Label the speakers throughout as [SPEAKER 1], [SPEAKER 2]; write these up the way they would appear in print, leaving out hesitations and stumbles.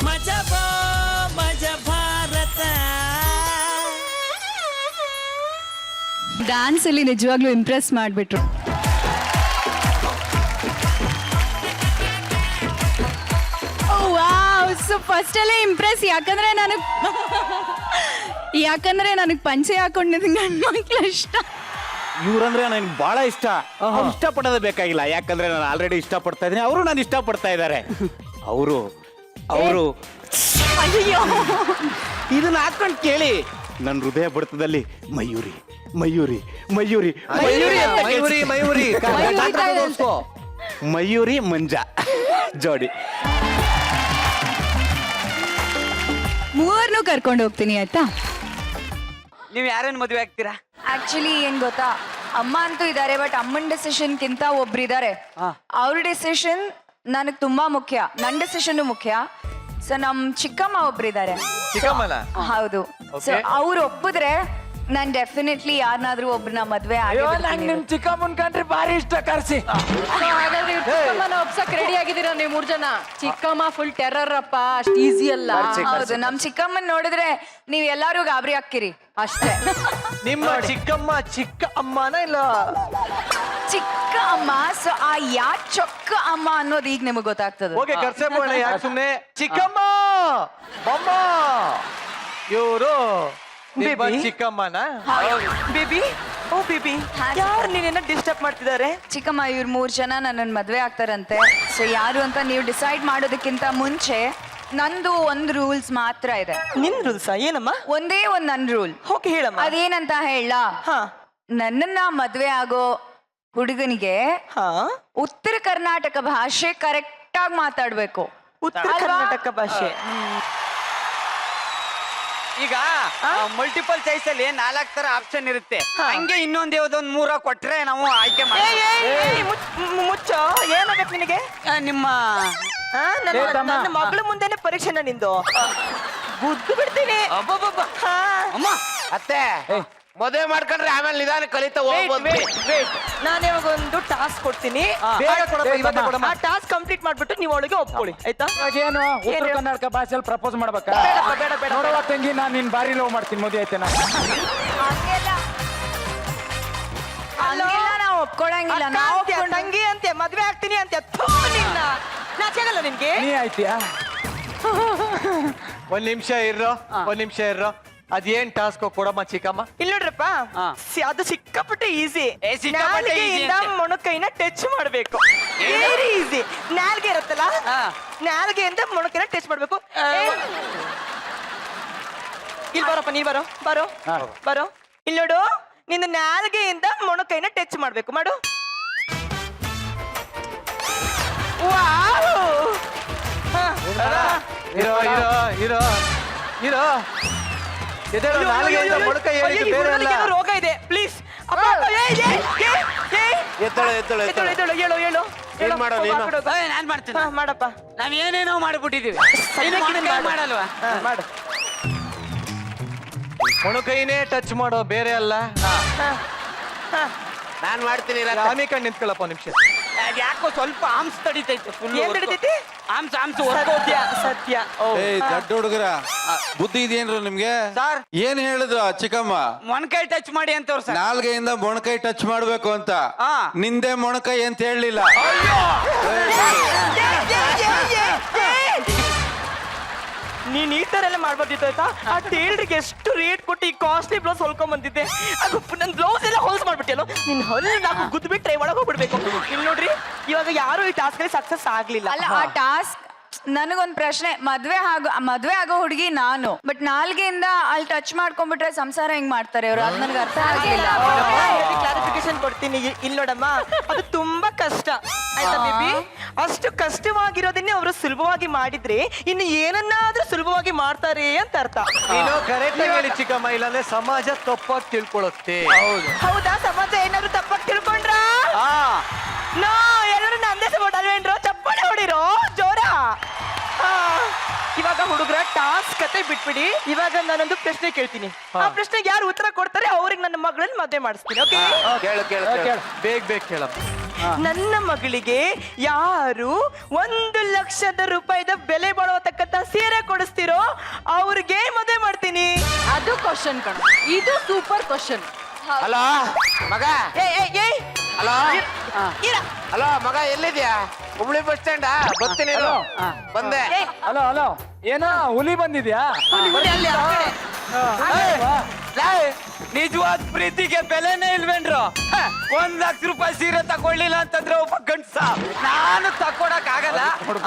[SPEAKER 1] ಮಜಬೋ ಮಜ ಭಾರತ.
[SPEAKER 2] ಡ್ಯಾನ್ಸ್ ಅಲ್ಲಿ ನಿಜವಾಗ್ಲೂ ಇಂಪ್ರೆಸ್ ಮಾಡ್ಬಿಟ್ರು. ಸೊ ಫಸ್ಟ್ ಅಲ್ಲೇ ಇಂಪ್ರೆಸ್. ಯಾಕಂದ್ರೆ ನನಗೆ ಪಂಚೆ ಹಾಕೊಂಡಿದ್ದು ಗಂಡು ಮಕ್ಳು ಇಷ್ಟ.
[SPEAKER 3] ಇವ್ರಂದ್ರೆ ನನಗೆ ಬಹಳ ಇಷ್ಟ. ಇಷ್ಟಪಡೋದು ಬೇಕಾಗಿಲ್ಲ, ಯಾಕಂದ್ರೆ ನಾನು ಆಲ್ರೆಡಿ ಇಷ್ಟಪಡ್ತಾ ಇದ್ದೀನಿ, ಅವರು ನಾನು ಇಷ್ಟಪಡ್ತಾ ಇದ್ದಾರೆ. ಅವರು
[SPEAKER 2] ಅಯ್ಯೋ,
[SPEAKER 3] ಇದನ್ನ ಹಾಕೊಂಡು ಕೇಳಿ, ನನ್ನ ಹೃದಯ ಬಡಿತದಲ್ಲಿ ಮಯೂರಿ ಮಯೂರಿ ಮಯೂರಿ ಮಯೂರಿ ಅಂತ
[SPEAKER 4] ಮಯೂರಿ ಮಯೂರಿ
[SPEAKER 3] ಮಯೂರಿ ಮಂಜ ಜೋಡಿ.
[SPEAKER 2] ಮೂವರ್ನು ಕರ್ಕೊಂಡು ಹೋಗ್ತೀನಿ ಆಯ್ತಾ.
[SPEAKER 5] ನೀವ್ ಯಾರನ್ನ ಮದುವೆ ಆಗ್ತೀರಾ?
[SPEAKER 6] ಆಕ್ಚುಲಿ ಏನ್ ಗೊತ್ತಾ, ಅಮ್ಮ ಅಂತೂ ಇದಾರೆ, ಬಟ್ ಅಮ್ಮನ ಡೆಸಿಷನ್ ಕಿಂತ ಒಬ್ರಿದ್ದಾರೆ. ಅವ್ರ ಡೆಸಿಷನ್ ನನಗ್ ತುಂಬಾ ಮುಖ್ಯ, ನನ್ನ ಡೆಸಿಷನ್ ಮುಖ್ಯ. ಸೊ ನಮ್ ಚಿಕ್ಕಮ್ಮ ಒಬ್ರಿದ್ದಾರೆ.
[SPEAKER 4] ಚಿಕ್ಕಮ್ಮನ?
[SPEAKER 6] ಹೌದು. ಸೊ ಅವ್ರು ಒಪ್ಪಿದ್ರೆ ನಾನ್ ಡೆಫಿನೆಟ್ಲಿ ಯಾರನ್ನಾದ್ರೂ ಒಬ್ರನ್ನ ಮದ್ವೆ
[SPEAKER 4] ನಿಮ್ ಚಿಕ್ಕಮ್ಮನ್ ಕಂಡ್ರೆ ಭಾರಿ ಇಷ್ಟ. ಕರ್ಸಿ.
[SPEAKER 7] ಹಾಗಾದ್ರೆ ಚಿಕ್ಕಮ್ಮನ ಒಪ್ಸಕ್ ರೆಡಿ ಆಗಿದ್ದೀರಾ ನೀವು 3 ಜನ? ಚಿಕ್ಕಮ್ಮ ಫುಲ್ ಟೆರರ್ ಅಪ್ಪ, ಅಷ್ಟ್ ಈಸಿ ಅಲ್ಲ.
[SPEAKER 6] ಹೌದು, ನಮ್ ಚಿಕ್ಕಮ್ಮನ್ ನೋಡಿದ್ರೆ ನೀವ್ ಎಲ್ಲಾರು ಗಾಬರಿ ಹಾಕಿರಿ ಅಷ್ಟೇ.
[SPEAKER 4] ನಿಮ್ಮ ಚಿಕ್ಕಮ್ಮ ಚಿಕ್ಕ ಅಮ್ಮನ ಇಲ್ಲ
[SPEAKER 6] ಚಿಕ್ಕ ಅಮ್ಮ. ಸೊ ಆ ಯಾ ಚೊಕ್ಕ ಅಮ್ಮ ಅನ್ನೋದು ಈಗ ನಿಮಗ್ ಗೊತ್ತಾಗ್ತದೆ.
[SPEAKER 4] ಓಕೆ, ಕರ್ಸಬೋಣ. ಯಾಕೆ ಸುಮ್ನೆ ಚಿಕ್ಕಮ್ಮ ಬಮ್ಮ ಇವರು ಚಿಕ್ಕಮ್ಮನ?
[SPEAKER 5] ಬೇಬಿ, ಓ ಬೇಬಿ, ಯಾರು ನೀನೇನ ಡಿಸ್ಟರ್ಬ್ ಮಾಡ್ತಿದ್ದಾರೆ?
[SPEAKER 6] ಚಿಕ್ಕಮ್ಮ, ಇವ್ರು 3 ಜನ ನನ್ನನ್ನು ಮದ್ವೆ ಆಗ್ತಾರಂತೆ. ಸೊ ಯಾರು ಅಂತ ನೀವು ಡಿಸೈಡ್ ಮಾಡೋದಕ್ಕಿಂತ ಮುಂಚೆ ನಂದು ಒಂದು ರೂಲ್ಸ್ ಮಾತ್ರ ಇದೆ.
[SPEAKER 5] ನಿನ್ ರೂಲ್ಸ್ ಏನಮ್ಮ?
[SPEAKER 6] ಒಂದೇ ಒಂದ್ ನನ್ ರೂಲ್.
[SPEAKER 5] ಓಕೆ, ಹೇಳಮ್ಮ.
[SPEAKER 6] ಅದೇನಂತ ಹೇಳ, ನನ್ನನ್ನ ಮದ್ವೆ ಆಗೋ ಹುಡುಗನಿಗೆ ಉತ್ತರ ಕರ್ನಾಟಕ ಭಾಷೆ ಕರೆಕ್ಟ್ ಆಗಿ ಮಾತಾಡ್ಬೇಕು.
[SPEAKER 5] ಉತ್ತರ ಕರ್ನಾಟಕ ಭಾಷೆ. ಈಗ ಮಲ್ಟಿಪಲ್ ಚಾಯ್ಸ್ ಅಲ್ಲಿ 4 ತರ ಆಪ್ಷನ್ ಇರುತ್ತೆ. ಹಂಗೆ ಇನ್ನೊಂದ್ ಯಾವ್ದೊಂದ್ 3 ಕೊಟ್ರೆ ನಾವು ಆಯ್ಕೆ ಮಾಡ್ತೀವಿ. ಮುಚ್ಚೋ, ಏನಾಗತ್ತೆ ನಿನಗೆ? ನಿಮ್ಮ ನನ್ನ ಮಗಳ ಮುಂದೆನೆ ಪರೀಕ್ಷೆನ ನಿಂದು ಬುದ್ದು ಬಿಡ್ತೀನಿ.
[SPEAKER 8] ಅಮ್ಮ ಅತ್ತೆ, ಮದುವೆ ಮಾಡ್ಕೊಂಡ್ರೆ ಆಮೇಲೆ ನಿಧಾನ ಕಲಿತಾ ಹೋಗ್ಬೋದು.
[SPEAKER 5] ನಾನು ಇವಾಗ ಒಂದು ಟಾಸ್ಕ್ ಕೊಡ್ತೀನಿ. ಆ ಟಾಸ್ಕ್ ಕಂಪ್ಲೀಟ್ ಮಾಡ್ಬಿಟ್ಟು ನೀವು ಅವಳಿಗೆ ಒಪ್ಕೊಳ್ಳಿ, ಆಯ್ತಾ?
[SPEAKER 4] ಏನು ಉತ್ತರ ಕರ್ನಾಟಕ ಭಾಷೆಯಲ್ಲಿ ಪ್ರಪೋಸ್ ಮಾಡ್ಬೇಕಾ?
[SPEAKER 5] ಬೇಡ ಬೇಡ.
[SPEAKER 4] ನೋಡುವ ತಂಗಿ, ನಾನು ನಿನ್ ಬಾರಿ ಲವ್ ಮಾಡ್ತೀನಿ, ಮದುವೆ ಆಯ್ತೇನ?
[SPEAKER 6] ಹಂಗೆಲ್ಲ ನಾವು ಒಪ್ಕೊಳಂಗಿಲ್ಲ. ನಾವು
[SPEAKER 5] ತಂಗಿ ಅಂತೆ ಮದ್ವೆ ಆಗ್ತೀನಿ ಅಂತೆ. ನಿನ್ನ ನಾಚೆಗಲ್ಲ ನಿನ್ಗೆ?
[SPEAKER 4] ನೀ ಆಯ್ತೀಯಾ? ಒಂದ್ ನಿಮಿಷ ಇರ್ರೋ. ಅದೇನ್ ಟಾಸ್ಕ್ ಕೊಡಮ್ಮ ಚಿಕ್ಕಮ್ಮ?
[SPEAKER 5] ಇಲ್ಲಿ ನೋಡ್ರಪ್ಪ, ಅದು ಸಿಕ್ಕಾಪಟ್ಟೆ ಈಸಿ. ನಾಲ್ಗೆಯಿಂದ ಮೊಣಕೈನ ಟಚ್ ಮಾಡ್ಬೇಕು. Very easy. ನಾಲ್ಗೆ ಇರುತ್ತಲ್ಲ, ನಾಲ್ಗೆಯಿಂದ ಮೊಣಕೈನ ಟಚ್ ಮಾಡ್ಬೇಕು. ಇಲ್ಲಿ ಬರಪ್ಪ, ನೀ ಬರೋ. ಇಲ್ಲಿ ನೋಡು, ನಿನ್ನ ನಾಲ್ಗೆಯಿಂದ ಮೊಣಕೈನ ಟಚ್ ಮಾಡ್ಬೇಕು. ಮಾಡು.
[SPEAKER 4] ಇರೋ ರೋಗ ಇದೆ, ಪ್ಲೀಸ್.
[SPEAKER 5] ನಾನ್ ಮಾಡ್ತೀನಿ. ಮಾಡಪ್ಪ.
[SPEAKER 8] ನಾವ್ ಏನೇನೋ ಮಾಡ್ಬಿಟ್ಟಿದೀವಿ, ಮಾಡಲ್ವಾ?
[SPEAKER 5] ಮಾಡು.
[SPEAKER 4] ಮೊಣಕೈನೇ ಟಚ್ ಮಾಡೋ, ಬೇರೆ ಅಲ್ಲ.
[SPEAKER 8] ನಾನ್ ಮಾಡ್ತೀನಿ.
[SPEAKER 4] ಆಮಿ ಕಣ್ಣು ನಿಂತ್ಕೊಳ್ಳಪ್ಪ ನಿಮಿಷ.
[SPEAKER 8] ಯಾಕೋ ಸ್ವಲ್ಪ ಆಮ್ಸ್ ತಡಿತೈತೆ.
[SPEAKER 5] ಏನ್ ತಡಿತೈತಿ?
[SPEAKER 8] ಆಮ್ಸ್
[SPEAKER 5] ಸತ್ಯ.
[SPEAKER 9] ದೊಡ್ಡ ಹುಡುಗರ ಬುದ್ಧಿ ಇದೆಯೇನ್ರ ನಿಮ್ಗೆ?
[SPEAKER 8] ಸರ್,
[SPEAKER 9] ಏನ್ ಹೇಳಿದ್ರು ಆ ಚಿಕ್ಕಮ್ಮ?
[SPEAKER 8] ಮೊಣಕೈ ಟಚ್ ಮಾಡಿ ಅಂತವ್ರು ಸರ್.
[SPEAKER 9] ನಾಲ್ಗೆಯಿಂದ ಮೊಣಕೈ ಟಚ್ ಮಾಡ್ಬೇಕು ಅಂತ. ನಿಂದೆ ಮೊಣಕೈ ಅಂತ ಹೇಳಲಿಲ್ಲ.
[SPEAKER 5] ನೀನ್ ಈ ತರ ಎಲ್ಲ ಮಾಡ್ಬೋದಿತ್ತು ಆಯ್ತಾ? ಆ ಟೇಲ್ರಿಗೆ ಎಷ್ಟು ರೇಟ್ ಕೊಟ್ಟು ಈ ಕಾಸ್ಟ್ಲಿ ಬ್ಲೌಸ್ ಹೊಲ್ಕೊಂಡ್ ಬಂದಿದ್ದೆ. ಅದು ನನ್ ಬ್ಲೌಸ್ ಎಲ್ಲ ಹೊಲ್ಸ್ ಮಾಡ್ಬಿಟ್ಟಿಯಲ್ಲ. ನಿನ್ ಹೊಲ್ ನಾವು ಗುದ್ದು ಬಿಟ್ರೆ ಒಳಗೆ ಹೋಗ್ಬಿಡ್ಬೇಕು. ಇಲ್ಲಿ ನೋಡ್ರಿ, ಇವಾಗ ಯಾರು ಈ ಟಾಸ್ಕ್ ಅಲ್ಲಿ ಸಕ್ಸಸ್ ಆಗ್ಲಿಲ್ಲ.
[SPEAKER 6] ಅಲ್ಲ, ಆ ಟಾಸ್ಕ್ ನನಗೊಂದ್ ಪ್ರಶ್ನೆ. ಮದ್ವೆ ಆಗೋ ಹುಡುಗಿ ನಾನು, ಬಟ್ ನಾಲ್ಗೆಯಿಂದ ಅಲ್ಲಿ ಟಚ್ ಮಾಡ್ಕೊಂಡ್ಬಿಟ್ರೆ ಸಂಸಾರ ಹೆಂಗ್ ಮಾಡ್ತಾರೆ ಅವ್ರು? ಅದ್ ನನಗೆ ಅರ್ಥ ಆಗಿಲ್ಲ.
[SPEAKER 5] ಕ್ಲಾರಿಫಿಕೇಶನ್ ಕೊಡ್ತೀನಿ. ಇಲ್ಲಿ ನೋಡಮ್ಮ, ಅದು ತುಂಬಾ ಕಷ್ಟ ಆಯ್ತಾ ಬೇಬಿ? ಅಷ್ಟು ಕಷ್ಟವಾಗಿರೋದನ್ನೇ ಅವರು ಸುಲಭವಾಗಿ ಮಾಡಿದ್ರೆ ಇನ್ನು ಏನನ್ನಾದ್ರೂ ಸುಲಭವಾಗಿ ಮಾಡ್ತಾರೆ ಅಂತ ಅರ್ಥ.
[SPEAKER 4] ನೀನು ಕರೆಕ್ಟ್ ಹೇಳಿ ಚಿಕ್ಕಮ್ಮ, ಇಲ್ಲಾಂದ್ರೆ ಸಮಾಜ ತಪ್ಪಾಗಿ ತಿಳ್ಕೊಳುತ್ತೆ.
[SPEAKER 5] ಹೌದಾ? ಸಮಾಜ ಏನಾದ್ರು ತಪ್ಪಾಗಿ ತಿಳ್ಕೊಂಡ್ರ? ನೋ, ಎಲ್ಲರೂ ನಂದೇ ಸಪೋರ್ಟ್ ಅಲ್ವೇನ್ರೋ? ಚಪ್ಪಾಳೆ ಹೊಡಿರೋ ಜೋರ. ಇವಾಗ ಹುಡುಗರ ಟಾಸ್ಕ್ ಕತೆ ಬಿಟ್ಬಿಡಿ. ಇವಾಗ ನಾನೊಂದು ಪ್ರಶ್ನೆ ಕೇಳ್ತೀನಿ. ಆ ಪ್ರಶ್ನೆಗೆ ಯಾರು ಉತ್ತರ ಕೊಡ್ತಾರೆ ಅವ್ರಿಗೆ ನನ್ನ ಮಗಳಲ್ಲಿ ಮದುವೆ ಮಾಡಿಸ್ತೀನಿ. ಓಕೆ?
[SPEAKER 4] ಬೇಗ ಕೇಳಮ್ಮ.
[SPEAKER 5] ನನ್ನ ಮಗಳಿಗೆ ಯಾರು 1,00,000 ರೂಪಾಯಿದ ಬೆಲೆ ಬಾಳುವತಕ್ಕಂತ ಸೀರೆ ಕೊಡಿಸ್ತಿರೋ ಅವ್ರಿಗೆ ಮದುವೆ ಮಾಡ್ತೀನಿ.
[SPEAKER 7] ಅದು ಕ್ವಶನ್ ಕಣ, ಇದು ಸೂಪರ್ ಕ್ವಶನ್.
[SPEAKER 8] ಹಲೋ ಮಗ, ಹಲೋ ಹಲೋ ಮಗ, ಎಲ್ಲಿದ್ಯಾ? ಹುಬ್ಳಿ ಬಸ್ ಸ್ಟ್ಯಾಂಡ್ ಬರ್ತೀನಿ ಇರು. ಬಂದೆ.
[SPEAKER 4] ಹಲೋ ಹಲೋ, ಏನೋ ಹುಲಿ ಬಂದಿದ್ಯಾ?
[SPEAKER 5] ನಿಜವಾದ ಪ್ರೀತಿಗೆ ಬೆಲೆನೇ ಇಲ್ವೇನ್ರು? 1,00,000 ರೂಪಾಯಿ ಸೀರೆ ತಕೊಳ್ಳಿಲ್ಲ ಅಂತಂದ್ರೆ ಒಬ್ಬ ಗಂಡ್ಸ. ನಾನು ತಕೊಡಕ್ ಆಗಲ್ಲ.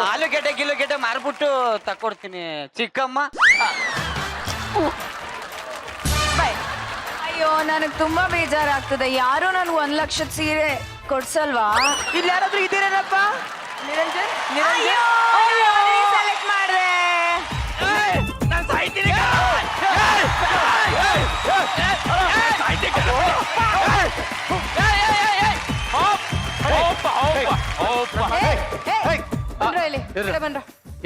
[SPEAKER 5] ಆಲೂಗೆಡ್ಡೆ ಗಿಲುಗೆಡ್ಡೆ ಮಾರ್ಬಿಟ್ಟು ತಕೊಡ್ತೀನಿ ಚಿಕ್ಕಮ್ಮ.
[SPEAKER 6] ಅಯ್ಯೋ ನನಗೆ ತುಂಬಾ ಬೇಜಾರಾಗ್ತದೆ. ಯಾರು ನನ್ಗೆ 1,00,000 ಸೀರೆ ಕೊಡ್ಸಲ್ವಾ?
[SPEAKER 5] ಇಲ್ಲಿ ಯಾರಾದ್ರೂ ಇದ್ದೀರೇನಪ್ಪ? ನಿರಂಜನ್
[SPEAKER 6] ಸೆಲೆಕ್ಟ್ ಮಾಡ್ದೆ.
[SPEAKER 5] ನಾನು ಸಾಯ್ತೀನಿ.
[SPEAKER 7] ಬನ್ರೋ ಇಲ್ಲಿ, ಈ ಕಡೆ ಬನ್ರೋ.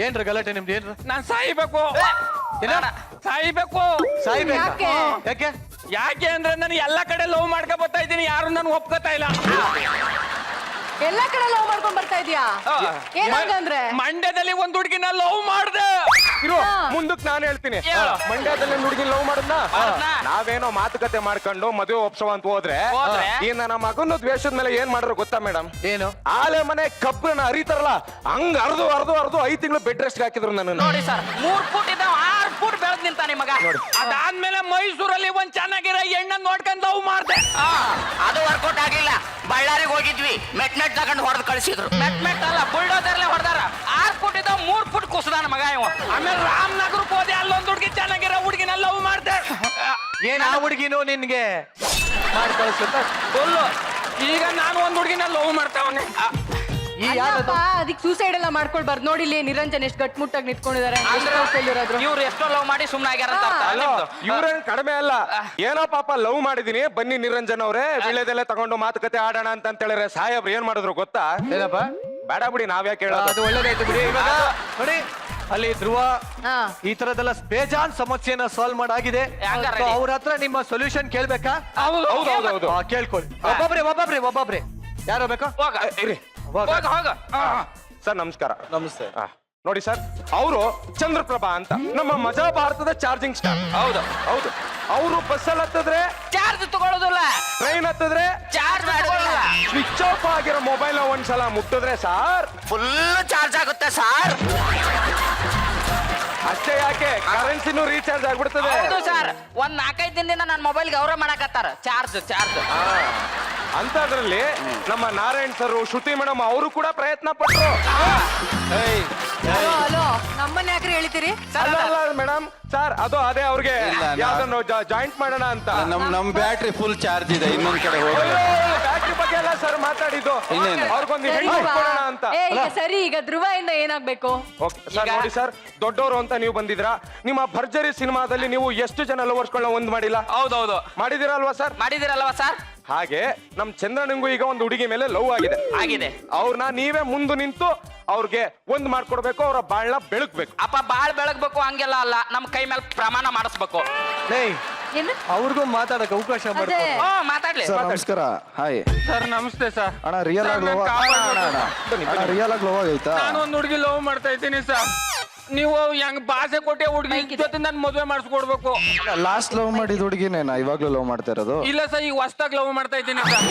[SPEAKER 4] ಏನ್ರ ಗಲಾಟೆ ನಿಮ್ದು? ಏನ್ರ
[SPEAKER 5] ನಾನು ಸಾಯ್ಬೇಕು. ಸಾಯ್ಬೇಕು.
[SPEAKER 7] ಯಾಕೆ?
[SPEAKER 4] ಯಾಕೆ?
[SPEAKER 5] ಯಾಕೆ ಅಂದ್ರೆ ನಾನು ಎಲ್ಲ ಕಡೆ ಲವ್ ಮಾಡ್ಕೊ ಬರ್ತಾ ಇದ್ದೀನಿ, ಯಾರು ನಾನು ಒಪ್ಕೋತಾ ಇಲ್ಲ.
[SPEAKER 7] ಎಲ್ಲ ಕಡೆ ಲವ್ ಮಾಡ್ಕೊಂಡ್ ಬರ್ತಾ ಇದೀಯಾ? ಏನಾಗಂದ್ರೆ
[SPEAKER 5] ಮಂಡ್ಯದಲ್ಲಿ ಒಂದ್ ಹುಡುಗಿನ ಲವ್ ಮಾಡ್ದೆ.
[SPEAKER 10] ಇರು, ಮುಂದಕ್ಕೆ ನಾನು ಹೇಳ್ತೀನಿ. ಮಂಡ್ಯದಲ್ಲಿ ಹುಡುಗಿ ಲವ್ ಮಾಡದ್ನ ನಾವೇನೋ ಮಾತುಕತೆ ಮಾಡ್ಕೊಂಡು ಮದುವೆ ಒಪ್ಸವ ಅಂತ ಹೋದ್ರೆ ಈ ನನ್ನ ಮಗನ ದ್ವೇಷದ ಮೇಲೆ ಏನ್ ಮಾಡ್ರು ಗೊತ್ತಾ ಮೇಡಮ್?
[SPEAKER 4] ಏನು?
[SPEAKER 10] ಆಲೆ ಮನೆ ಕಬ್ಬನ್ನ ಅರಿತಾರಲ್ಲ ಹಂಗ ಅರ್ದು 5 ತಿಂಗಳು ಬೆಡ್ ರೆಸ್ಟ್ ಹಾಕಿದ್ರು ನನ್ನ.
[SPEAKER 5] ನೋಡಿ ಸರ್, 3 ಫೂಟ್ ಇದ್ದ 6 ಫೂಟ್ ಬೆಳೆದ್ ನಿಂತಾನೆ ಮಗ. ಅದಾದ್ಮೇಲೆ ಮೈಸೂರಲ್ಲಿ ಒಂದ್ ಚೆನ್ನಾಗಿರೋ ಹೆಣ್ಣ ನೋಡ್ಕೊಂಡು ಲವ್ ಮಾಡ್ದೆ.
[SPEAKER 8] ಅದು ವರ್ಕೌಟ್ ಆಗ್ಲಿಲ್ಲ. ಬಳ್ಳಾರಿಗೆ ಹೋಗಿದ್ವಿ, ಮೆಟ್ ತಗೊಂಡು ಹೊಡೆದು ಕಳಿಸಿದ್ರು.
[SPEAKER 5] ಮೆಟ್ ಅಲ್ಲ, ಬುಲ್ಡೋಸರ್ಲೆ ಹೊಡೆದಾರ. 6 ಫೂಟ್ ಇದ್ದ 3 ಫೂಟ್ ಕುಸದಾನ ಮಗ ಇವ. ಆಮೇಲೆ ರಾಮನಗರಕ್ಕೆ ಹೋದೆ, ಅಲ್ಲೊಂದ್ ಹುಡುಗಿ ಚೆನ್ನಾಗಿರೋ ಹುಡುಗಿನ ಲವ್ ಮಾಡ್ದೆ.
[SPEAKER 4] ಏನ್ ಆ ಹುಡುಗಿನೂ ನಿನ್ಗೆ ಮಾಡಿ ಕಳಿಸುತ್ತ?
[SPEAKER 5] ಫುಲ್ಲು. ಈಗ ನಾನು ಒಂದ್ ಹುಡುಗಿನ ಲವ್ ಮಾಡ್ತಾವನೆ.
[SPEAKER 4] ಈ ಯಾರದು?
[SPEAKER 7] ಅದಕ್ಕೆ ಸೂಸೈಡ್ ಎಲ್ಲ ಮಾಡ್ಕೊಳ್ಬಾರ್ದು. ನೋಡಿ ಇಲ್ಲಿ ನಿರಂಜನ್ ಎಷ್ಟು ಗಟ್ಮುಟ್ಟಾಗಿ ನಿಂತ್ಕೊಂಡಿದ್ದಾರೆ.
[SPEAKER 5] ಇವ್ರು ಎಷ್ಟೋ ಲವ್ ಮಾಡಿ ಸುಮ್ಮನೆ ಆಗ್ಯಾರ.
[SPEAKER 10] ಇವ್ರೇನ್ ಕಡಿಮೆ ಅಲ್ಲ. ಏನೋ ಪಾಪ ಲವ್ ಮಾಡಿದೀನಿ, ಬನ್ನಿ ನಿರಂಜನ್ ಅವ್ರೆ ವಿಳೆದೆಲ್ಲ ತಗೊಂಡು ಮಾತುಕತೆ ಆಡೋಣ ಅಂತ ಹೇಳಿದ್ರೆ ಸಾಹೇಬ್ರು ಏನ್ ಮಾಡಿದ್ರು ಗೊತ್ತಾ?
[SPEAKER 4] ಏನಪ್ಪ?
[SPEAKER 10] ಬೇಡ ಬಿಡಿ, ನಾವ್ಯಾಕೆ ಹೇಳೋದು?
[SPEAKER 4] ಅದು ಒಳ್ಳೇದಾಯ್ತು ಬಿಡಿ. ಇವಾಗ ನೋಡಿ, ಅಲ್ಲಿ ಧ್ರುವ
[SPEAKER 7] ಹಾ.
[SPEAKER 4] ಈ ತರದೆಲ್ಲ ಬೇಜಾನ್ ಸಮಸ್ಯೆನ ಸಾಲ್ವ್ ಮಾಡಾಗಿದೆ.
[SPEAKER 5] ಹೆಂಗಾರ
[SPEAKER 4] So, ಅವ್ರ ಹತ್ರ ನಿಮ್ಮ ಸೊಲ್ಯೂಷನ್ ಕೇಳ್ಬೇಕಾ?
[SPEAKER 10] ಹೌದೌದು.
[SPEAKER 4] ಕೇಳ್ಕೊಳ್ಳಿ. ಒಬ್ಬೊಬ್ರೆ ಯಾರು ಬೇಕಾ?
[SPEAKER 5] ಹೋಗ
[SPEAKER 10] ಇರಿ
[SPEAKER 5] ಹೋಗ ಹೋಗ.
[SPEAKER 10] ಸರ್ ನಮಸ್ಕಾರ.
[SPEAKER 4] ನಮಸ್ತೆ.
[SPEAKER 10] ನೋಡಿ ಸರ್, ಅವರು ಚಂದ್ರಪ್ರಭಾ ಅಂತ ನಮ್ಮ ಮಜಾ ಭಾರತದ ಚಾರ್ಜಿಂಗ್ ಸ್ಟಾರ್.
[SPEAKER 5] ಹೌದು
[SPEAKER 10] ಹೌದು. ಅವರು ಬಸ್ಸಲ್ಲಿ ಹತ್ತಿದ್ರೆ
[SPEAKER 5] ಚಾರ್ಜ್ ತಗೊಳ್ಳೋದಿಲ್ಲ,
[SPEAKER 10] ಟ್ರೈನ್ ಹತ್ತಿದ್ರೆ
[SPEAKER 5] ಚಾರ್ಜ್ ಮಾಡೋದಿಲ್ಲ.
[SPEAKER 10] ಸ್ವಿಚ್ ಆಫ್ ಆಗಿರೋ ಮೊಬೈಲ್ ಒಂದ್ಸಲ ಮುಟ್ಟಿದ್ರೆ ಸಾರ್
[SPEAKER 8] ಫುಲ್ ಚಾರ್ಜ್ ಆಗುತ್ತೆ ಸಾರ್.
[SPEAKER 10] ಅಷ್ಟೇ ಯಾಕೆ, ಕರೆನ್ಸಿನೂ ರೀಚಾರ್ಜ್ ಆಗ್ಬಿಡ್ತದೆ.
[SPEAKER 5] ಹೌದು ಸರ್, ಒಂದ್ 4-5 ದಿನದಿಂದ ನನ್ನ ಮೊಬೈಲ್ಗೆ ಅವರ ಮಾಡಕತ್ತಾರ ಚಾರ್ಜ್.
[SPEAKER 10] ಅಂತದ್ರಲ್ಲಿ ನಮ್ಮ ನಾರಾಯಣ್ ಸರ್, ಶ್ರುತಿ ಮೇಡಮ್ ಅವರು ಕೂಡ ಪ್ರಯತ್ನ ಪಟ್ರು.
[SPEAKER 7] ಹಲೋ, ನಮ್ಮನ್ನ ಯಾಕ್ರಿ ಹೇಳ್ತೀರಿ?
[SPEAKER 10] ಅಲ್ಲ ಮೇಡಮ್ ಸರ್, ಅದು ಅದೇ ಅವ್ರಿಗೆ ಯಾವ್ದನ್ನು ಜಾಯಿಂಟ್ ಮಾಡೋಣ ಅಂತ.
[SPEAKER 9] ನಮ್ ಬ್ಯಾಟ್ರಿ ಫುಲ್ ಚಾರ್ಜ್ ಇದೆ, ಇನ್ನೊಂದ್ ಕಡೆ ಹೋಗಲ್ಲ.
[SPEAKER 10] ಬ್ಯಾಟ್ರಿ ಬಗ್ಗೆ ಎಲ್ಲ ಸರ್ ಮಾತಾಡಿದ್ದು,
[SPEAKER 9] ಇನ್ನೇನು?
[SPEAKER 10] ಅವ್ರಿಗೊಂದು
[SPEAKER 7] ಸರಿ
[SPEAKER 10] ಹೆಣ್ಣು
[SPEAKER 7] ಬಾ.
[SPEAKER 10] ಕೊಡೋಣ ಅಂತ.
[SPEAKER 7] ಈಗ ಸರಿ, ಈಗ ಧ್ರುವ ಇಂದ ಏನಾಗ್ಬೇಕು?
[SPEAKER 10] ಸರ್ ನೋಡಿ ಸರ್, ದೊಡ್ಡವರು ಅಂತ ನೀವು ಬಂದಿದ್ರಾ, ನಿಮ್ಮ ಭರ್ಜರಿ ಸಿನಿಮಾದಲ್ಲಿ ನೀವು ಎಷ್ಟು ಜನ ಲವರ್ಸ್ಗಳನ್ನ ಒಂದ್ ಮಾಡಿಲ್ಲ?
[SPEAKER 5] ಹೌದೌದು,
[SPEAKER 10] ಮಾಡಿದಿರಲ್ವಾ ಸರ್?
[SPEAKER 5] ಮಾಡಿದಿರಲ್ವಾ ಸರ್?
[SPEAKER 10] ಹಾಗೆ ನಮ್ ಚಂದ್ರನಿಂಗೂ ಈಗ ಒಂದು ಹುಡುಗಿ ಮೇಲೆ ಲವ್ ಆಗಿದೆ. ಅವ್ರನ್ನ ನೀವೇ ಮುಂದೆ ನಿಂತು ಅವ್ರಿಗೆ ಒಂದ್ ಮಾಡ್ಕೊಡ್ಬೇಕು, ಅವ್ರ ಬಾಳ್ನ ಬೆಳಗ್ಬೇಕು.
[SPEAKER 5] ಅಪ್ಪ ಬಾಳ್ ಬೆಳಗ್ಬೇಕು ಹಂಗೆಲ್ಲ ಅಲ್ಲ, ನಮ್ ಕೈ ಮೇಲೆ ಪ್ರಮಾಣ ಮಾಡಿಸ್ಬೇಕು.
[SPEAKER 7] ಏನು?
[SPEAKER 4] ಅವ್ರಿಗೂ ಮಾತಾಡಕ್ ಅವಕಾಶ
[SPEAKER 7] ಅದೇ.
[SPEAKER 4] ಮಾಡ್ಕೊ.
[SPEAKER 5] ಮಾತಾಡ್ಲಿ
[SPEAKER 11] ನಮಸ್ಕಾರ. ಹಾಯ್
[SPEAKER 3] ಸರ್ ನಮಸ್ತೆ ಸರ್.
[SPEAKER 11] ಅಣ್ಣ, ರಿಯಲ್ ಆಗಿ ಲವ್ ರಿಯಲ್ ಆಗಿ ಲವ್ ಆಗೈತಾ?
[SPEAKER 3] ನಾನು ಒಂದು ಹುಡುಗಿ ಲವ್ ಮಾಡ್ತಾ ಇದ್ದೀನಿ ಸರ್. ನೀವು ಹೆಂಗ್ ಭಾಷೆ ಕೊಟ್ಟೆ ಹುಡುಗಿ ಜೊತೆ ನನ್ ಮದುವೆ ಮಾಡಿಸ್ಕೊಡ್ಬೇಕು.
[SPEAKER 11] ಲಾಸ್ಟ್ ಲವ್ ಮಾಡಿದ ಹುಡುಗಿನೇನಾ ಇವಾಗ್ಲೂ ಲವ್ ಮಾಡ್ತಾ ಇರೋದು?
[SPEAKER 3] ಇಲ್ಲ ಸರ್, ಈಗ ಹೊಸ್ದಾಗಿ ಲವ್ ಮಾಡ್ತಾ ಇದ್ದೀನಿ ಸರ್.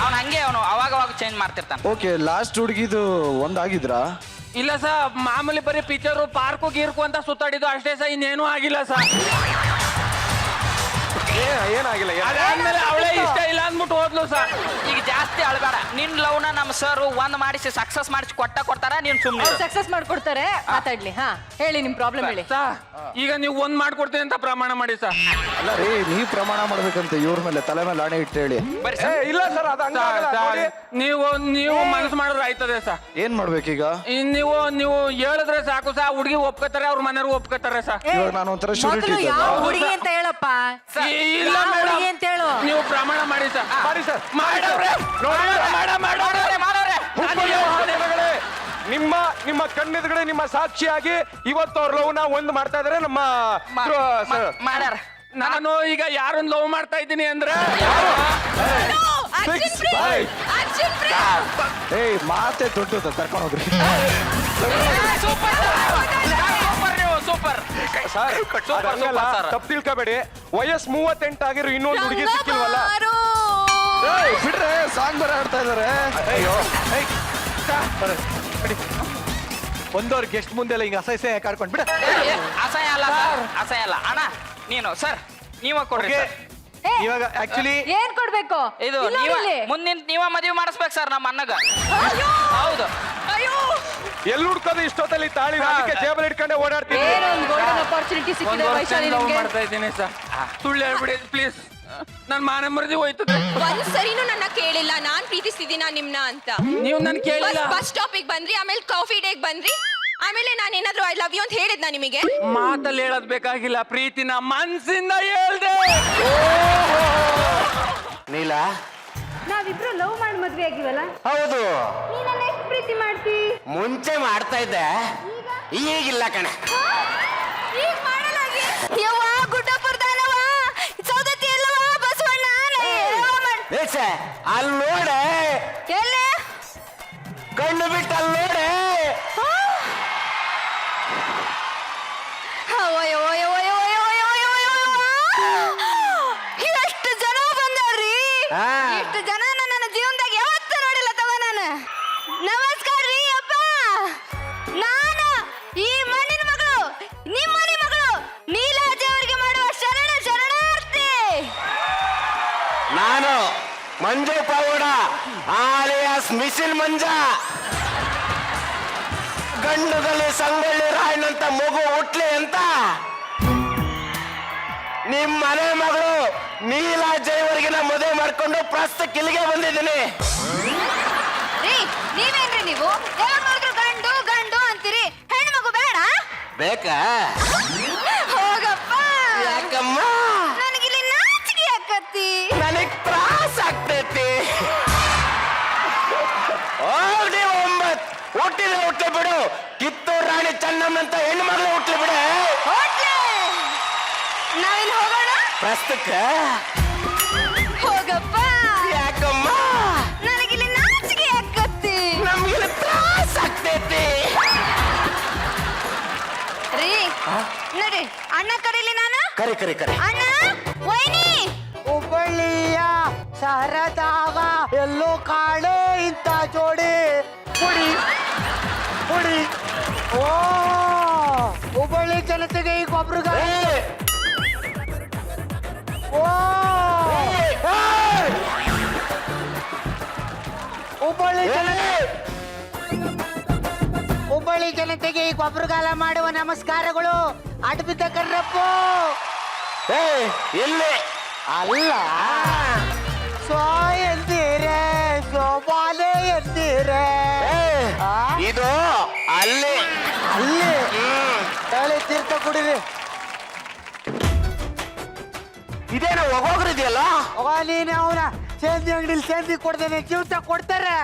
[SPEAKER 5] ಅವ್ನು ಹಂಗೆ, ಅವನು ಅವಾಗ ಚೇಂಜ್ ಮಾಡ್ತಿರ್ತಾನೆ.
[SPEAKER 11] ಓಕೆ, ಲಾಸ್ಟ್ ಹುಡುಗಿದು ಒಂದಾಗಿದ್ರಾ?
[SPEAKER 3] ಇಲ್ಲ ಸರ್, ಮಾಮೂಲಿ ಬರೀ ಪಿಕ್ಚರು ಪಾರ್ಕು ಗೀರ್ಕು ಅಂತ ಸುತ್ತಾಡಿದ್ದು ಅಷ್ಟೇ ಸರ್, ಇನ್ನೇನು ಆಗಿಲ್ಲ ಸರ್.
[SPEAKER 10] ಏನಾಗಿಲ್ಲ.
[SPEAKER 3] ಅದಾದ್ಮೇಲೆ ಅವಳೇ ಇಷ್ಟ ಇಲ್ಲ ಅಂದ್ಬಿಟ್ಟು ಹೋದ್ಲು ಸರ್.
[SPEAKER 5] ಈಗ ಜಾಸ್ತಿ ಅಳಬೇಡ. ನಿನ್ ಲವ್ನ ನಮ್ಮ ಸರ್ ಒಂದ್ ಮಾಡಿಸಿ ಸಕ್ಸಸ್ ಮಾಡಿಸಿ ಕೊಡ್ತಾರ, ನೀನ್ ಸುಮ್ಮನೆ
[SPEAKER 7] ಅವ್ರು ಸಕ್ಸಸ್ ಮಾಡ್ಕೊಡ್ತಾರೆ. ಮಾತಾಡ್ಲಿ. ಹಾ, ಹೇಳಿ ನಿಮ್ ಪ್ರಾಬ್ಲಮ್ ಹೇಳಿ.
[SPEAKER 3] ಸರ್, ಈಗ ನೀವು ಒಂದ್ ಮಾಡ್ಕೊಡ್ತೀನಿ ಅಂತ ಪ್ರಮಾಣ ಮಾಡಿ ಸರ್.
[SPEAKER 11] ಅಲ್ಲ ರೀ, ನೀವ್ ಪ್ರಮಾಣ ಮಾಡ್ಬೇಕಂತ ಇವ್ರ ಮೇಲೆ ತಲೆ ಮೇಲೆ ಆಣೆ ಇಟ್ಟು ಹೇಳಿ.
[SPEAKER 10] ಇಲ್ಲ ಸರ್, ಅದು ಹಂಗಾಗಲ್ಲ. ನೋಡಿ,
[SPEAKER 3] ನೀವು ಮನಸ್ಸು ಮಾಡಿದ್ರೆ ಆಯ್ತದೆ ಸರ್.
[SPEAKER 11] ಏನ್ ಮಾಡ್ಬೇಕೀಗ?
[SPEAKER 3] ನೀವು ಹೇಳಿದ್ರೆ ಸಾಕು ಸರ್, ಹುಡುಗಿ ಒಪ್ಕೋತಾರೆ, ಅವ್ರ ಮನೆಯವ್ರು ಒಪ್ಕೋತಾರೆ ಸರ್.
[SPEAKER 11] ಇವಾಗ ನಾನು ಒಂಥರ ಶೂರಿಟಿ
[SPEAKER 7] ಹುಡುಗಿ ಅಂತ ಹೇಳಪ್ಪ.
[SPEAKER 3] ಇಲ್ಲ ಮೇಡಮ್,
[SPEAKER 7] ಅಂತ ಹೇಳು.
[SPEAKER 3] ನೀವು ಪ್ರಮಾಣ ಮಾಡಿ ಸರ್.
[SPEAKER 10] ಮಾಡಿ ಸರ್.
[SPEAKER 3] ಮಾಡವ್ರೆ, ಮಾಡೋರೆ.
[SPEAKER 10] ನಿಮ್ಮ ಕಣ್ಣೆದುರುಗಡೆ ನಿಮ್ಮ ಸಾಕ್ಷಿಯಾಗಿ ಇವತ್ತು ಅವ್ರ ಲವ್ನ ಒಂದ್ ಮಾಡ್ತಾ ಇದಾರೆ ನಮ್ಮ
[SPEAKER 5] ಮಾಡ್ಯಾರ.
[SPEAKER 10] ನಾನು ಈಗ ಯಾರನ್ನ ಲವ್ ಮಾಡ್ತಾ ಇದ್ದೀನಿ ಅಂದ್ರೆ
[SPEAKER 11] ಏಯ್ ಮಾತೆ ದೊಡ್ಡದು ಕರ್ಕೊಂಡು ಹೋಗ್ರಿ
[SPEAKER 10] ಸೂಪರ್
[SPEAKER 4] ತಪ್ಪು ತಿಳ್ಕೊಬೇಡಿ. ವಯಸ್ಸು 38 ಆಗಿರೋ ಇನ್ನೊಂದು ಹುಡುಗಿ ಸಿಕ್ಕಿಲ್ವಲ್ಲ.
[SPEAKER 11] ಏಯ್ ಬಿಡ್ರೆ ಸಾಂಗ್ ಬರ ಆಡ್ತಾ ಇದಾರೆ.
[SPEAKER 4] ಅಯ್ಯೋ ಬಂದವ್ರ ಗೆಸ್ಟ್ ಮುಂದೆಲ್ಲ ಹಿಂಗ ಅಸಹ್ಯ ಕಾರ್ಕೊಂಡ್ ಬಿಡ.
[SPEAKER 5] ಅಸಹ್ಯ ಅಲ್ಲ ಸರ್, ಅಸಹ್ಯ ಅಲ್ಲ ಅಣ್ಣ. ನೀನು ಸರ್ ನೀವ ಕೊಡ್ರಿ ಸರ್.
[SPEAKER 4] ಇವಾಗ ಆಕ್ಚುಲಿ
[SPEAKER 7] ಏನ್ ಕೊಡ್ಬೇಕು
[SPEAKER 5] ಇದು ಮುಂದಿನ ನೀವ ಮದುವೆ ಮಾಡಿಸ್ಬೇಕು ಸರ್ ನಮ್ಮ ಅಣ್ಣಗ. ಹೌದು.
[SPEAKER 4] ಎಲ್ಲಿ ಹುಡ್ಕೋದು ಇಷ್ಟೊತ್ತಲ್ಲಿ ತಾಳಿ ಅದಕ್ಕೆ ಜೇಬಲ್ ಇಟ್ಕೊಂಡೆ ಓಡಾಡ್ತೀನಿ.
[SPEAKER 7] ಏನೊಂದು ಗೋಲ್ಡನ್ ಅಪಾರ್ಚುನಿಟಿ ಸಿಕ್ಕಿದೆ ವೈಶಾಲಿ ನಿಮ್ಗೆ.
[SPEAKER 10] ಮಾಡ್ತಾ ಇದ್ದೀನಿ ಸರ್, ಸುಳ್ಳು ಹೇಳ್ಬಿಡಿ ಪ್ಲೀಸ್. ನನ್ ಮಾನ ಮರ್ದಿ ಹೋಯ್ತದೆ.
[SPEAKER 6] ಒಂದ್ಸರಿನೂ ನನ್ನ ಕೇಳಿಲ್ಲ ನಾನ್ ಪ್ರೀತಿಸ್ತಿದ್ದೀನ ನಿಮ್ನ ಅಂತ.
[SPEAKER 10] ನೀವು ನನ್ ಕೇಳಿಲ್ಲ.
[SPEAKER 6] ಬಸ್ ಸ್ಟಾಪಿಗೆ ಬಂದ್ರಿ, ಆಮೇಲೆ ಕಾಫಿ ಡೇಗ್ ಬಂದ್ರಿ, ಆಮೇಲೆ ನಾನು ಏನಾದ್ರು ಐ ಲವ್ ಯು ಅಂತ ಹೇಳಿದ್ನ ನಿಮಗೆ?
[SPEAKER 10] ಮಾತಲ್ಲಿ ಹೇಳೋದ್ ಬೇಕಾಗಿಲ್ಲ, ಪ್ರೀತಿನ ಮನ್ಸಿಂದ ಹೇಳ್ದೆ.
[SPEAKER 8] ನೀಲ
[SPEAKER 7] ನಾವಿಬ್ರು ಲವ್ ಮಾಡಿ ಮದ್ವೆ ಆಗಿವಲ್ಲ,
[SPEAKER 8] ಹೌದು
[SPEAKER 7] ನೀನನ್ನ ಎಷ್ಟು ಪ್ರೀತಿ ಮಾಡ್ತಿ?
[SPEAKER 8] ಮುಂಚೆ ಮಾಡ್ತಾ ಇದ್ದೆ, ಈಗಿಲ್ಲ ಕಣೆ.
[SPEAKER 6] ಈಗ ಮಾಡಲಾಗಿ ಯವ್ವ ಗುಡ್ಡಪುರದಲ್ಲವ ಸೌದತ್ತಿ ಎಲ್ಲವ ಬಸವಣ್ಣ
[SPEAKER 8] ಏಸೆ ಅಲ್ಲಿ ನೋಡೆ,
[SPEAKER 6] ಎಲ್ಲೇ
[SPEAKER 8] ಕಣ್ಣು ಬಿಟ್ಟು ಅಲ್ಲಿ ನೋಡೆ.
[SPEAKER 6] ಎಷ್ಟು ಜನ ಬಂದಾರ್ರಿ,
[SPEAKER 8] ಹಾ.
[SPEAKER 6] ಎಷ್ಟು ಜನ ನನ್ನ ಜೀವನದಾಗ ಯಾವತ್ತೂ ನೋಡಿಲ್ಲ ತವ ನಾನು. ನಮಸ್ಕಾರ ರೀ ಅಪ್ಪ, ನಾನು ಈ ಮಣ್ಣಿನ ಮಗಳು, ನಿಮ್ಮನೆ ಮಗಳು ನೀಲಾಜಿ ಅವರಿಗೆ ಮಾಡುವ ಶರಣಾರ್ಥಿ.
[SPEAKER 8] ನಾನು ಮಂಜು ಪಾವಡ ಆಲಿಯಾಸ್ ಮಿಸಿಲ್ ಮಂಜ. ಗಂಡುಗಲ್ಲಿ ಸಂಗೊಳ್ಳಿ ರಾಯಣ್ಣಂತ ಮಗು ಹುಟ್ಲಿ ಅಂತ ನಿಮ್ ಮನೆ ಮಗಳು ನೀಲಾ ಜೈವರ್ಗೆ ನಾ ಮದುವೆ ಮಾಡ್ಕೊಂಡು ಪ್ರಸ್ತುತ ಇಲ್ಲಿಗೆ ಬಂದಿದ್ದೀನಿ.
[SPEAKER 6] ರೀ ನೀವೇನ್ರಿ ನೀವು ಯಾವಾಗ ನೋಡಿದ್ರು ಗಂಡು ಗಂಡು ಅಂತೀರಿ, ಹೆಣ್ಣು ಮಗು ಬೇಡ?
[SPEAKER 8] ಬೇಕಾ?
[SPEAKER 6] ಹೋಗಪ್ಪ,
[SPEAKER 8] ಯಾಕಮ್ಮ?
[SPEAKER 6] ನನಗಿಲ್ಲಿ ನಾಚಿಕೆ ಆಕತ್ತಿ.
[SPEAKER 8] ನನಗ್ ತ್ರಾಸ ಆಗ್ತೈತಿ. ಹೋಗ್ಲಿ 9 ಹುಟ್ಟಿದ್ರೆ ಹುಟ್ಲಿ ಬಿಡು, ಕಿತ್ತೂರು ರಾಣಿ ಚೆನ್ನಮ್ಮನಂತ ಹೆಣ್ಣು ಮಗಳು ಹುಟ್ಲಿ ಬಿಡು.
[SPEAKER 6] ಹೋಟ್ಲೆ ನಾವಿಲ್ಲಿ ಹೋಗೋಣ.
[SPEAKER 8] ಪ್ರಸ್ತುತ
[SPEAKER 6] ಹೋಗಪ್ಪ,
[SPEAKER 8] ಯಾಕಮ್ಮ?
[SPEAKER 6] ನನಗಿಲ್ಲಿ ನಾಚಿಕೆ ಆಕತ್ತಿ.
[SPEAKER 8] ನಮ್ಗಿಲ್ಲಿ ತ್ರಾಸ ಆಗ್ತೈತಿ.
[SPEAKER 6] ರೀ ನಡಿ ಅಣ್ಣ ಕರೀಲಿ ನಾನು.
[SPEAKER 8] ಕರಿ ಕರಿ ಕರಿ.
[SPEAKER 6] ಅಣ್ಣ ವೈನಿ
[SPEAKER 5] ಹುಬ್ಬಳ್ಳಿಯ ಸರದಾಗ ಎಲ್ಲೋ ಕಾಣೆ ಇಂತ ಜೋಡಿ ಪುಡಿ ಪುಡಿ. ಓ ಹುಬ್ಬಳ್ಳಿ ಜನತೆಗೆ ಈಗ ಒಬ್ರಿಗೆ ಓ ಹುಬ್ಬಳ್ಳಿ ಜನತೆಗೆ ಈಗ ಒಬ್ರಿಗಾಲ ಮಾಡುವ ನಮಸ್ಕಾರಗಳು. ಅಡ್ಬಿದ್ದ ಕರ್ರಪ್ಪ
[SPEAKER 8] ಇಲ್ಲಿ
[SPEAKER 5] ಅಲ್ಲ ಸೋ ಎಂದಿರೆ ಶೋಭಾಲೆ ಎಂದಿರೆ
[SPEAKER 8] ಇದು ಅಲ್ಲಿ
[SPEAKER 5] ಅಲ್ಲಿ ತಲೆ ತೀರ್ಥ ಕುಡಿರಿ.
[SPEAKER 8] ಇದೇನೋ ಹೋಗೋಗ್ರಿದೆಯಲ್ಲ.
[SPEAKER 5] ನೀನು ಅವನ ಸೇಂದಿ ಅಂಗಡಿಲಿ ಸೇಂದಿ ಕೊಡ್ದೇನೆ ಜೀವಿತ ಕೊಡ್ತಾರೆ.